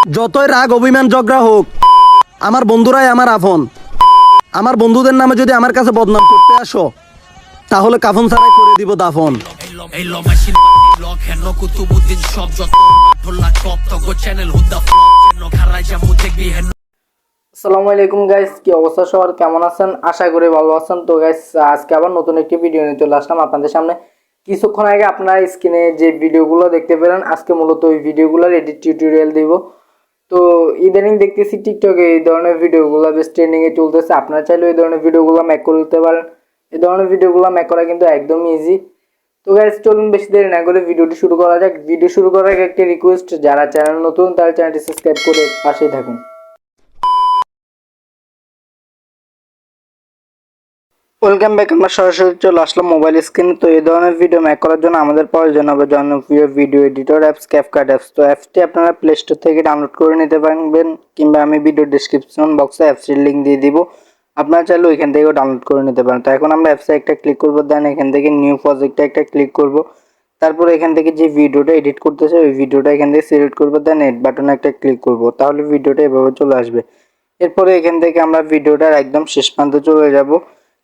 যতই রাগ অভিমান ঝগড়া হোক, আমার বন্ধুরাই আমার আপন। আমার বন্ধুদের নামে যদি আমার কাছে বদনাম করতে আসো, তাহলে কাফন ছাড়াই করে দিব দাফন। আসসালামু আলাইকুম গাইস, কি অবস্থা সবার, কেমন আছেন? আশা করি ভালো আছেন। তো গাইস, আজকে আবার নতুন একটি ভিডিও নিয়ে চলে আসলাম আপনাদের সামনে। কিছুক্ষণ আগে আপনারা স্ক্রিনে যে ভিডিওগুলো দেখতে পেলেন, আজকে মূলত ওই ভিডিওগুলোর এডিট টিউটোরিয়াল দিব। তো ইদানিং দেখতেছি টিকটকে এই ধরনের ভিডিওগুলো বেশ ট্রেন্ডিংয়ে চলতেছে। আপনারা চাইলে এই ধরনের ভিডিওগুলো মেক করে দিতে পারেন। এই ধরনের ভিডিওগুলো মেক করা কিন্তু একদম ইজি। তো গাইস, চলুন বেশি দেরি না করে ভিডিওটি শুরু করা যাক। ভিডিও শুরু করার আগে একটি রিকোয়েস্ট, যারা চ্যানেল নতুন তারা চ্যানেলটি সাবস্ক্রাইব করে পাশেই থাকুন। Welcome back. আমরা সরাসরি চলে আসলাম মোবাইল স্ক্রিনে। তো এই ধরনের ভিডিও মেক করার জন্য আমাদের প্রয়োজন হবে জনপ্রিয় video editor apps CapCut apps. তো অ্যাপসটি আপনারা প্লে স্টোর থেকে ডাউনলোড করে নিতে পারবেন, কিংবা আমি ভিডিও ডিসক্রিপশন বক্সে অ্যাপসটির লিঙ্ক দিয়ে দিব, আপনারা চাইলে ওইখান থেকেও ডাউনলোড করে নিতে পারেন। তো এখন আমরা অ্যাপসে একটা ক্লিক করবো, দেন এখান থেকে নিউ প্রজেক্টে একটা ক্লিক করব। তারপর এখান থেকে যে ভিডিওটা এডিট করতেছে ওই ভিডিওটা এখান থেকে সিলেক্ট করবো, দেন এড বাটনে একটা ক্লিক করব। তাহলে ভিডিওটা এভাবে চলে আসবে। এরপরে এখান থেকে আমরা ভিডিওটার একদম শেষ প্রান্তে চলে যাব।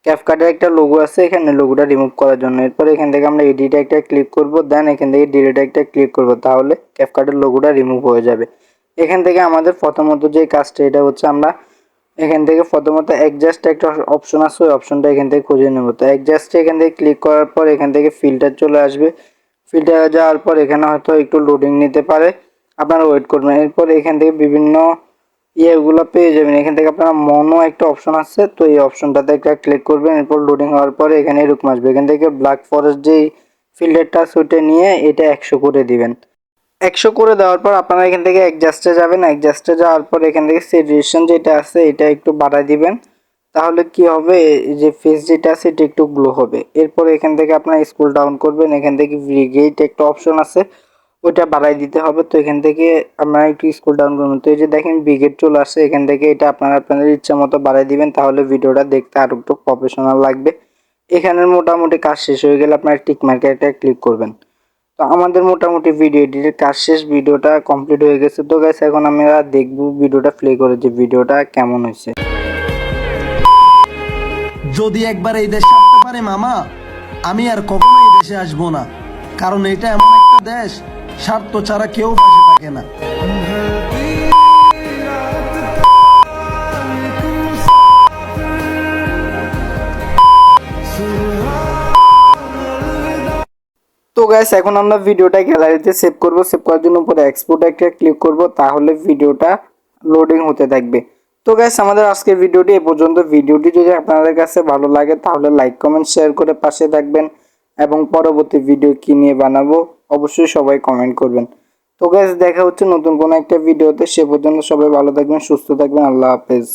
ক্যাপকাটের একটা লোগো আছে, এখানে লোগোটা রিমুভ করার জন্য। এরপর এখান থেকে আমরা এডিটে একটা ক্লিক করব, দেন এখান থেকে ডিলিটে একটা ক্লিক করব। তাহলে ক্যাপকাটের লোগোটা রিমুভ হয়ে যাবে। এখান থেকে আমাদের প্রথমত যে কাজটা, এটা হচ্ছে আমরা এখান থেকে প্রথমত অ্যাডজাস্ট একটা অপশন আছে, ওই অপশনটা এখান থেকে খুঁজে নেব। তো অ্যাডজাস্টে এখান থেকে ক্লিক করার পর এখান থেকে ফিল্টার চলে আসবে। ফিল্টারে যাওয়ার পর এখানে হয়তো একটু লোডিং নিতে পারে, আপনারা ওয়েট করবেন। এরপর এখান থেকে বিভিন্ন ইয়েগুলো পেয়ে যাবেন। এখান থেকে আপনারা মনো একটা অপশন আছে, তো এই অপশনটাতে একটা ক্লিক করবেন। এরপর লোডিং হওয়ার পরে এখানে এরকম আসবে। এখান থেকে ব্ল্যাক ফরেস্ট যেই ফিল্টারটা আছে ওইটা নিয়ে এটা 100 করে দিবেন। 100 করে দেওয়ার পর আপনারা এখান থেকে অ্যাডজাস্টে যাবেন। অ্যাডজাস্টে যাওয়ার পর এখান থেকে স্যাচুরেশন যেটা আছে এটা একটু বাড়ায় দিবেন। তাহলে কি হবে, এই যে ফেস যেটা আছে এটা একটু গ্লো হবে। এরপর এখান থেকে আপনারা স্ক্রল ডাউন করবেন, এখান থেকে ব্রিগেড একটা অপশন আছে, ওইটা বাড়াই দিতে হবে। তো এখান থেকে আপনারা একটু স্ক্রল ডাউন করবেন। তো এই যে দেখেন ব্রিগেড চলে আসছে, এখান থেকে এটা আপনারা আপনাদের ইচ্ছা মতো বাড়াই দিবেন, তাহলে ভিডিওটা দেখতে আরো একটু প্রফেশনাল লাগবে। এখানের মোটামুটি কাজ শেষ হয়ে গেলে আপনারা টিক মার্কে একটা ক্লিক করবেন। তো আমাদের মোটামুটি ভিডিও এডিটের কাজ শেষ, ভিডিওটা কমপ্লিট হয়ে গেছে। তো গাইস, এখন আমরা দেখব ভিডিওটা প্লে করে যে ভিডিওটা কেমন হয়েছে। যদি একবার এই দেশে আসতে পারে মামা, আমি আর কখনো এই দেশে আসবো না। কারণ এটা এমন একটা দেশ, স্বার্থ ছাড়া কেউ পাশে থাকে না। তো গাইস, এখন আমরা ভিডিওটা গ্যালারিতে সেভ করব। সেভ করার জন্য উপরে এক্সপোর্ট একটা ক্লিক করব, তাহলে ভিডিওটা লোডিং হতে থাকবে। তো গাইস, আমাদের আজকের ভিডিওটি এ পর্যন্ত। ভিডিওটি যদি আপনাদের কাছে ভালো লাগে তাহলে লাইক কমেন্ট শেয়ার করে পাশে থাকবেন, এবং পরবর্তী ভিডিও কি নিয়ে বানাবো অবশ্যই সবাই কমেন্ট করবেন। তো গাইস, দেখা হচ্ছে নতুন কোনো একটা ভিডিওতে। সে পর্যন্ত সবাই ভালো থাকবেন, সুস্থ থাকবেন। আল্লাহ হাফেজ।